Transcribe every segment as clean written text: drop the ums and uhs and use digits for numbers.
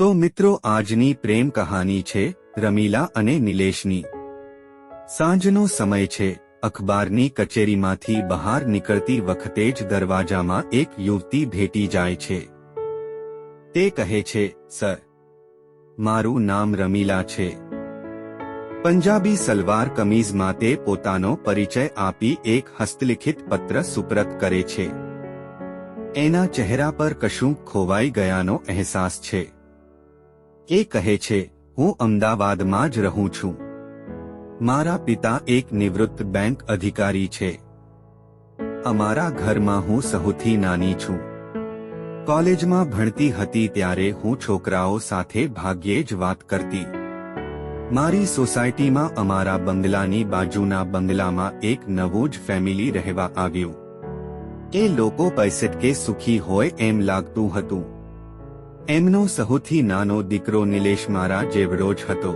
તો મિત્રો આજની પ્રેમ કહાની છે રમીલા અને નિલેશની। સાંજનો સમય છે। અખબારની કચેરીમાંથી બહાર નીકળતી વખતે જ દરવાજામાં એક યુવતી ભેટી જાય છે। તે કહે છે, સર, મારું નામ રમીલા છે। પંજાબી સલવાર કમીઝમાં તે પોતાનો પરિચય આપી એક હસ્તલિખિત પત્ર સુપરત કરે છે। એના ચહેરા પર કશું ખોવાઈ ગયાનો અહેસાસ છે। એ કહે છે, હું અમદાવાદમાં જ રહું છું। મારા પિતા એક નિવૃત્ત બેંક અધિકારી છે। અમારા ઘરમાં હું સૌથી નાની છું। કોલેજમાં ભણતી હતી ત્યારે હું છોકરાઓ સાથે ભાગ્યે જ વાત કરતી। મારી સોસાયટીમાં અમારા બંગલાની બાજુના બંગલામાં એક નવું જ ફેમિલી રહેવા આવ્યું। એ લોકો પૈસેટ કે સુખી હોય એમ લાગતું હતું। એમનો સૌથી નાનો દીકરો નિલેશ મારા જેવડો જ હતો।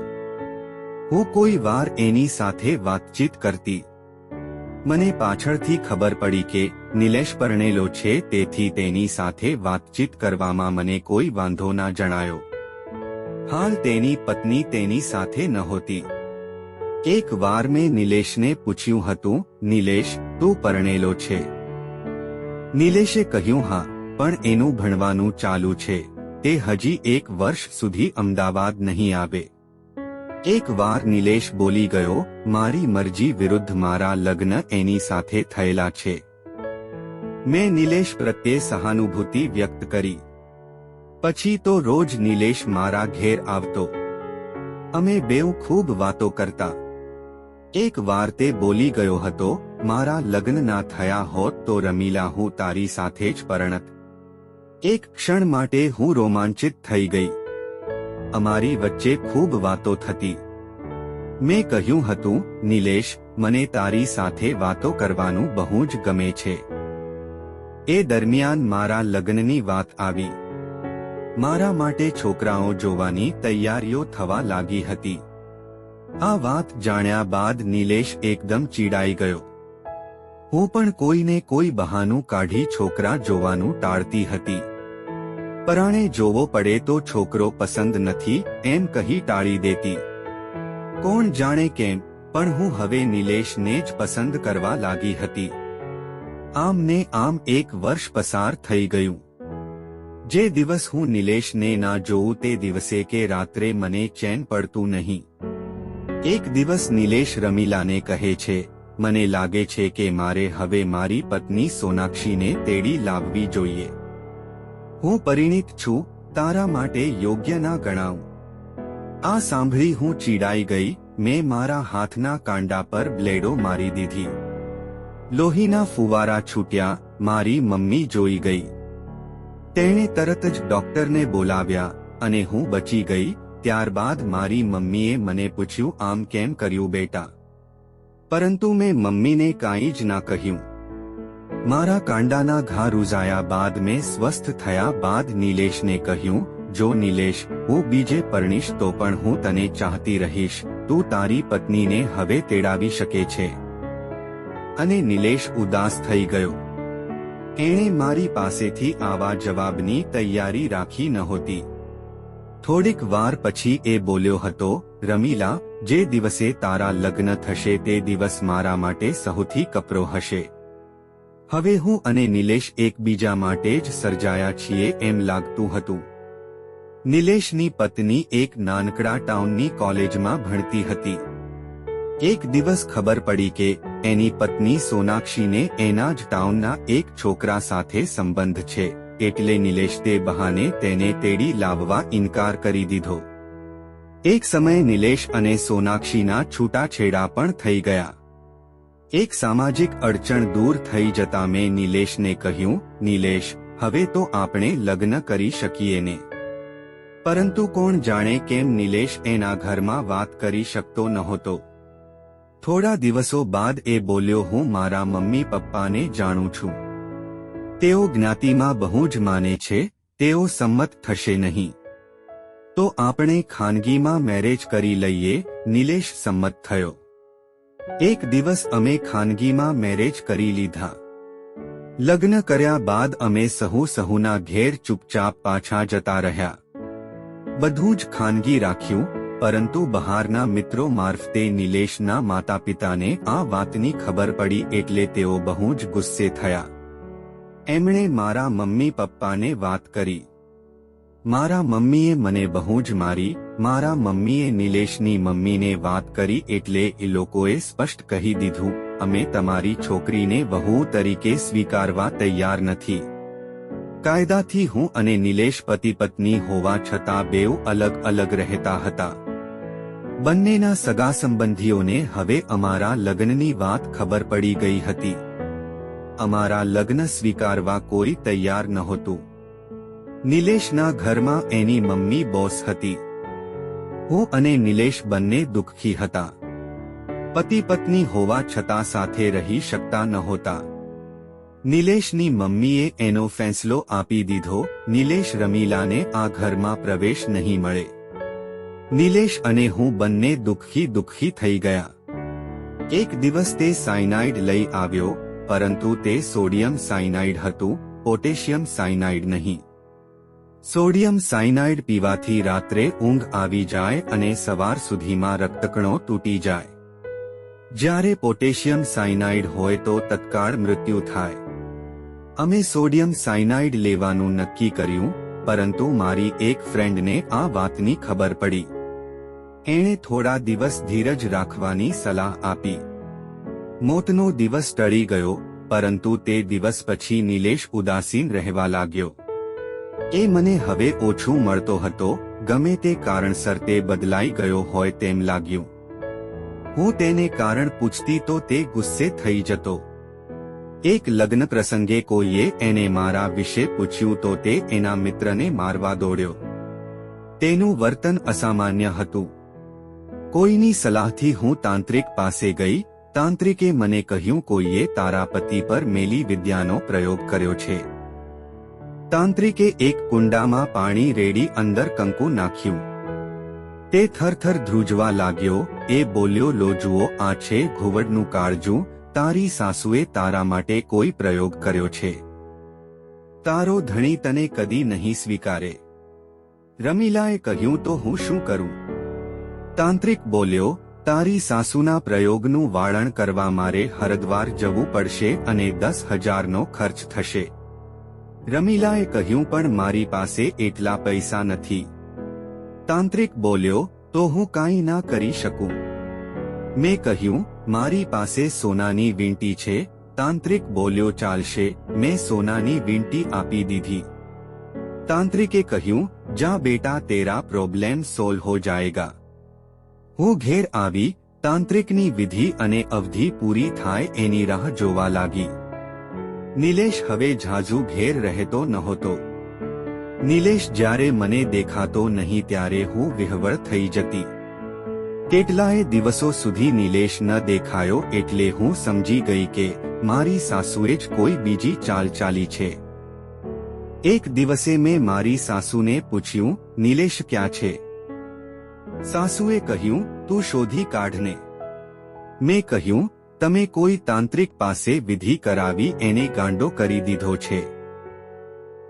હું કોઈ વાર એની સાથે વાતચીત કરતી। મને પાછળથી ખબર પડી કે નિલેશ પરણેલો છે, તેથી તેની સાથે વાતચીત કરવામાં મને કોઈ વાંધો ના જણાયો। હાલ તેની પત્ની તેની સાથે નહોતી। એક વાર મેં નિલેશને પૂછ્યું હતું, નિલેશ, તું પરણેલો છે? નિલેશે કહ્યું, હા, પણ એનું ભણવાનું ચાલુ છે। તે હજી એક વર્ષ સુધી અમદાવાદ નહીં આવે। એક વાર નિલેશ બોલી ગયો, મારી મરજી વિરુદ્ધ મારા લગ્ન એની સાથે થયેલા છે। મેં નિલેશ પ્રત્યે સહાનુભૂતિ વ્યક્ત કરી। પછી તો રોજ નિલેશ મારા ઘેર આવતો। અમે બેઉ ખૂબ વાતો કરતા। એક વાર તે બોલી ગયો હતો, મારા લગ્ન ના થયા હોત તો રમીલા હું તારી સાથે જ પરણત। એક ક્ષણ માટે હું રોમાંચિત થઈ ગઈ। અમારી વચ્ચે ખૂબ વાતો થતી। મેં કહ્યું હતું, નિલેશ, મને તારી સાથે વાતો કરવાનું બહુ જ ગમે છે। એ દરમિયાન મારા લગ્નની વાત આવી। મારા માટે છોકરાઓ જોવાની તૈયારીઓ થવા લાગી હતી। આ વાત જાણ્યા બાદ નિલેશ એકદમ ચીડાઈ ગયો। હું પણ કોઈને કોઈ બહાનું કાઢી છોકરા જોવાનું ટાળતી હતી। પરાણે જોવો પડે તો છોકરો પસંદ નથી એમ કહી ટાળી દેતી। કોણ જાણે કેમ, પણ હું હવે નિલેશને જ પસંદ કરવા લાગી હતી। આમ ને આમ એક વર્ષ પસાર થઈ ગયું। જે દિવસ હું નિલેશને ના જોઉં તે દિવસે કે રાત્રે મને ચેન પડતું નહીં। એક દિવસ નિલેશ રમીલાને કહે છે, મને લાગે છે કે મારે હવે મારી પત્ની સોનાક્ષીને તેડી લાવવી જોઈએ। હું પરિણીત છું, તારા માટે યોગ્ય ના ગણાવું। આ સાંભળી હું ચીડાઈ ગઈ। મેં મારા હાથના કાંડા પર બ્લેડો મારી દીધી। લોહીના ફુવારા છૂટ્યા। મારી મમ્મી જોઈ ગઈ। તેણે તરત જ ડોક્ટરને બોલાવ્યા અને હું બચી ગઈ। ત્યારબાદ મારી મમ્મીએ મને પૂછ્યું, આમ કેમ કર્યું બેટા? પરંતુ મેં મમ્મીને કાંઈ જ ના કહ્યું। મારા કાંડાના ઘા રૂઝાયા બાદ મેં સ્વસ્થ થયા બાદ નિલેશને કહ્યું, જો નિલેશ, હું બીજે પરણીશ તો પણ હું તને ચાહતી રહીશ। તું તારી પત્નીને હવે તેડાવી શકે છે। અને નિલેશ ઉદાસ થઈ ગયો। એણે મારી પાસેથી આવા જવાબની તૈયારી રાખી નહોતી। થોડીક વાર પછી એ બોલ્યો હતો, રમીલા, જે દિવસે તારા લગ્ન થશે તે દિવસ મારા માટે સૌથી કપરો હશે। હવે હું અને નિલેશ એકબીજા માટે જ સર્જાયા છીએ એમ લાગતું હતું। નિલેશની પત્ની એક નાનકડા ટાઉનની કોલેજમાં ભણતી હતી। એક દિવસ ખબર પડી કે એની પત્ની સોનાક્ષીને એના જ ટાઉનના એક છોકરા સાથે સંબંધ છે, એટલે નિલેશ તે બહાને તેને તેડી લાવવા ઇનકાર કરી દીધો। એક સમયે નિલેશ અને સોનાક્ષીના છૂટાછેડા પણ થઈ ગયા। એક સામાજિક અડચણ દૂર થઈ જતા મેં નિલેશને કહ્યું, નિલેશ, હવે તો આપણે લગ્ન કરી શકીએ ને? પરંતુ કોણ જાણે કેમ નિલેશ એના ઘરમાં વાત કરી શકતો નહોતો। થોડા દિવસો બાદ એ બોલ્યો, હું મારા મમ્મી પપ્પાને જાણું છું। તેઓ જ્ઞાતિમાં બહુ જ માને છે। તેઓ સંમત થશે નહીં। તો આપણે ખાનગીમાં મેરેજ કરી લઈએ। નિલેશ સંમત થયો। એક દિવસ અમે ખાનગીમાં મેરેજ કરી લીધા। લગ્ન કર્યા બાદ અમે સહુના ઘેર ચૂપચાપ પાછા જતા રહ્યા। બધું જ ખાનગી રાખ્યું, પરંતુ બહારના મિત્રો મારફતે નિલેશના માતા પિતાને આ વાતની ખબર પડી એટલે તેઓ બહુ જ ગુસ્સે થયા. એમણે મારા મમ્મી પપ્પાને વાત કરી. મારા મમ્મીએ મને બહુ જ મારી. મારા મમ્મીએ નિલેશની મમ્મીને વાત કરી એટલે એ લોકોએ સ્પષ્ટ કહી દીધું, અમે તમારી છોકરીને વહુ તરીકે સ્વીકારવા તૈયાર નથી. કાયદાથી હું અને નિલેશ પતિ પત્ની હોવા છતાં બેઉ અલગ અલગ રહેતા હતા. બંનેના સગા સંબંધીઓને હવે અમારા લગ્નની વાત ખબર પડી ગઈ હતી. અમારા લગ્ન સ્વીકારવા કોઈ તૈયાર નહોતું. નિલેશના ઘરમાં એની મમ્મી બોસ હતી. હું અને નિલેશ બંને દુઃખી હતા. પતિ પત્ની હોવા છતાં સાથે રહી શકતા નહોતા. નિલેશની મમ્મીએ એનો ફેંસલો આપી દીધો, નિલેશ રમીલાને આ ઘરમાં પ્રવેશ નહીં મળે. નિલેશ અને હું બંને દુઃખી થઈ ગયા. એક દિવસ તે સાયનાઇડ લઈ આવ્યો, પરંતુ તે સોડિયમ સાયનાઇડ હતું, પોટેશિયમ સાયનાઇડ નહીં. સોડિયમ સાયનાઇડ પીવાથી રાત્રે ઊંઘ આવી જાય અને સવાર સુધીમાં રક્તકણો તૂટી જાય. જ્યારે પોટેશિયમ સાયનાઇડ હોય તો તત્કાળ મૃત્યુ થાય. અમે સોડિયમ સાયનાઇડ લેવાનું નક્કી કર્યું, પરંતુ મારી એક ફ્રેન્ડને આ વાતની ખબર પડી. એણે થોડા દિવસ ધીરજ રાખવાની સલાહ આપી. મોતનો દિવસ ટળી ગયો, પરંતુ તે દિવસ પછી નિલેશ ઉદાસીન રહેવા લાગ્યો. એ મને હવે ઓછું મળતો હતો. ગમે તે કારણસર તે બદલાઈ ગયો હોય તેમ લાગ્યું. હું તેને કારણ પૂછતી તો તે ગુસ્સે થઈ જતો. એક લગ્ન પ્રસંગે કોઈએ એને મારા વિશે પૂછ્યું તો તે એના મિત્રને મારવા દોડ્યો. તેનું વર્તન અસામાન્ય હતું. કોઈની સલાહથી હું તાંત્રિક પાસે ગઈ. તાંત્રિકે મને કહ્યું કોઈએ તારા પતિ પર મેલી વિદ્યાનો પ્રયોગ કર્યો છે. તાંત્રિકે એક કુંડામાં પાણી રેડી અંદર કંકુ નાખ્યું. તે થરથર ધ્રુજવા લાગ્યો. એ બોલ્યો, લો જુઓ, આ છે ઘુવડનું કાળજું. તારી સાસુએ તારા માટે કોઈ પ્રયોગ કર્યો છે. તારો ધણી તને કદી નહીં સ્વીકારે. રમીલાએ કહ્યું, તો હું શું કરું? તાંત્રિક બોલ્યો, તારી સાસુના પ્રયોગનું વાળણ કરવા મારે હરદ્વાર જવું પડશે અને 10,000નો ખર્ચ થશે. રમીલાએ કહ્યું, પણ મારી પાસે એટલા પૈસા નથી. તાંત્રિક બોલ્યો, તો હું કાંઈ ના કરી શકું. મેં કહ્યું, મારી પાસે સોનાની વીંટી છે. તાંત્રિક બોલ્યો, ચાલશે. મેં સોનાની વીંટી આપી દીધી. તાંત્રિકે કહ્યું, જા બેટા, તેરા પ્રોબ્લેમ સોલ્વ હો જાયેગા. હું ઘેર આવી. તાંત્રિકની વિધિ અને અવધિ પૂરી થાય એની રાહ જોવા લાગી. નિલેશ હવે ઝાઝુ ઘેર રહેતો નહોતો. નિલેશ જ્યારે મને દેખાતો નહીં ત્યારે હું વિહવળ થઈ જતી. કેટલાય દિવસો સુધી નિલેશ ન દેખાયો એટલે હું સમજી ગઈ કે મારી સાસુએ જ કોઈ બીજી ચાલ ચાલી છે. એક દિવસે મેં મારી સાસુને પૂછ્યું, નિલેશ ક્યાં છે? સાસુએ કહ્યું, તું શોધી કાઢને. મેં કહ્યું, તમે કોઈ તાંત્રિક પાસે વિધિ કરાવી એને ગાંડો કરી દીધો છે.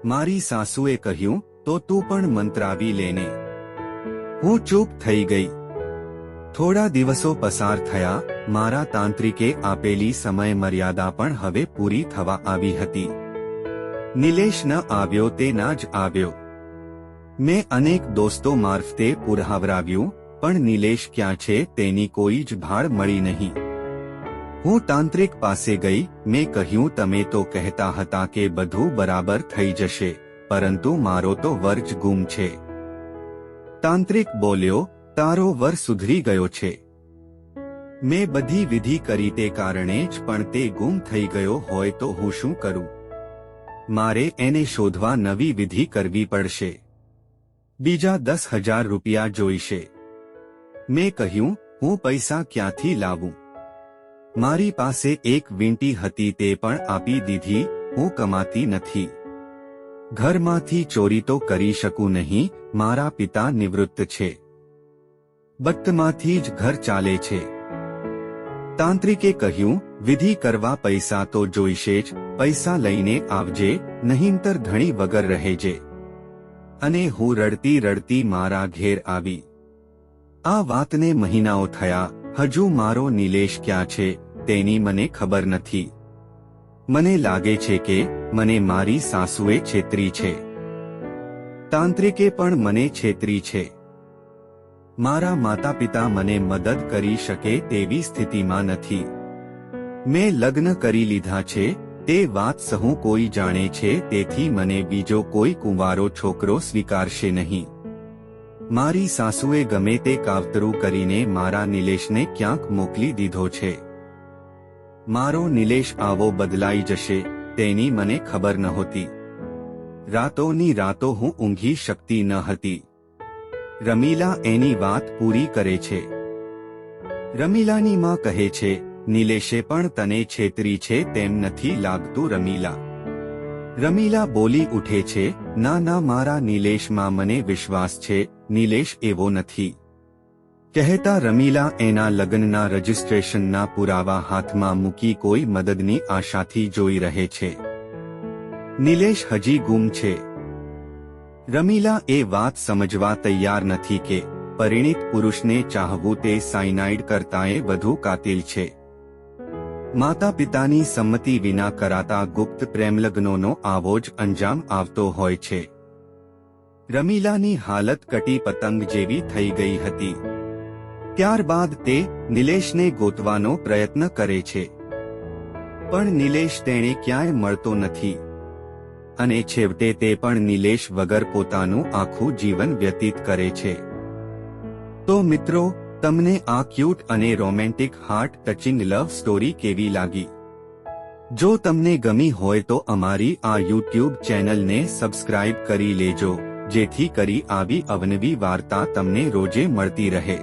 મારી સાસુએ કહ્યું, તો તું પણ મંત્રાવી લેને. હું ચૂપ થઈ ગઈ. થોડા દિવસો પસાર થયા. મારા તાંત્રિકે આપેલી સમય મર્યાદા પણ હવે પૂરી થવા આવી હતી. નિલેશ ન આવ્યો તે ના જ આવ્યો. મેં અનેક દોસ્તો મારફતે પુરહાવરાવ્યું, પણ નિલેશ ક્યાં છે તેની કોઈ જ ભાળ મળી નહીં. હું તાંત્રિક પાસે ગઈ. મેં કહ્યું, તમે તો કહેતા હતા કે બધું બરાબર થઈ જશે, પરંતુ મારો તો વર જ ગુમ છે. તાંત્રિક બોલ્યો, તારો વર સુધરી ગયો છે. મેં બધી વિધિ કરી તે કારણે જ, પણ તે ગુમ થઈ ગયો હોય તો હું શું કરું? મારે એને શોધવા નવી વિધિ કરવી પડશે. બીજા 10,000 રૂપિયા જોઈશે. મેં કહ્યું, હું પૈસા ક્યાંથી લાવું? મારી પાસે એક વીંટી હતી તે પણ આપી દીધી. હું કમાતી નથી. ઘરમાંથી ચોરી તો કરી શકું નહીં. મારા પિતા નિવૃત્ત છે. બત્તમાંથી જ ઘર ચાલે છે. તાંત્રિકે કહ્યું, વિધિ કરવા પૈસા તો જોઈશે જ. પૈસા લઈને આવજે, નહીંતર ધણી વગર રહેજે. અને હું રડતી રડતી મારા ઘેર આવી. આ વાતને મહિનાઓ થયા. હજુ મારો નિલેશ ક્યાં છે તેની મને ખબર નથી. મને લાગે છે કે મને મારી સાસુએ છેતરી છે. તાંત્રિકે પણ મને છેતરી છે. મારા માતા પિતા મને મદદ કરી શકે તેવી સ્થિતિમાં નથી. મેં લગ્ન કરી લીધા છે તે વાત સહુ કોઈ જાણે છે, તેથી મને બીજો કોઈ કુંવારો છોકરો સ્વીકારશે નહીં. મારી સાસુએ ગમે તે કાવતરું કરીને મારા નિલેશને ક્યાંક મોકલી દીધો છે. મારો નિલેશ આવો બદલાઈ જશે તેની મને ખબર નહોતી. રાતોની રાતો હું ઊંઘી શકતી ન હતી. રમીલા એની વાત પૂરી કરે છે. રમીલાની માં કહે છે, નિલેશે પણ તને છેતરી છે તેમ નથી લાગતું રમીલા. રમીલા બોલી ઉઠે છે, ના ના, મારા નિલેશમાં મને વિશ્વાસ છે, નિલેશ એવો નથી. કહેતા રમીલા એના લગ્નના રજિસ્ટ્રેશનના પુરાવા હાથમાં મૂકી કોઈ મદદની આશાથી જોઈ રહે છે. નિલેશ હજી ગુમ છે. રમીલા એ વાત સમજવા તૈયાર નથી કે પરિણીત પુરુષને ચાહવું તે સાયનાઇડ કરતાંય વધુ કાતિલ છે. માતા પિતાની સંમતિ વિના કરાતા ગુપ્ત પ્રેમલગ્નોનો આવો જ અંજામ આવતો હોય છે. રમીલાની હાલત કટી પતંગ જેવી થઈ ગઈ હતી. ત્યારબાદ તે નિલેશને ગોતવાનો પ્રયત્ન કરે છે, પણ નિલેશ તેણે ક્યાંય મળતો નથી અને છેવટે તે પણ નિલેશ વગર પોતાનું આખું જીવન વ્યતીત કરે છે. તો મિત્રો, તમને આ ક્યુટ અને romantic heart touching love story કેવી લાગી? જો તમને ગમી હોય તો અમારી આ યુટ્યુબ ચેનલને સબસ્ક્રાઇબ કરી લેજો, જેથી કરી આવી અવનવી વાર્તા તમને રોજે મળતી રહે.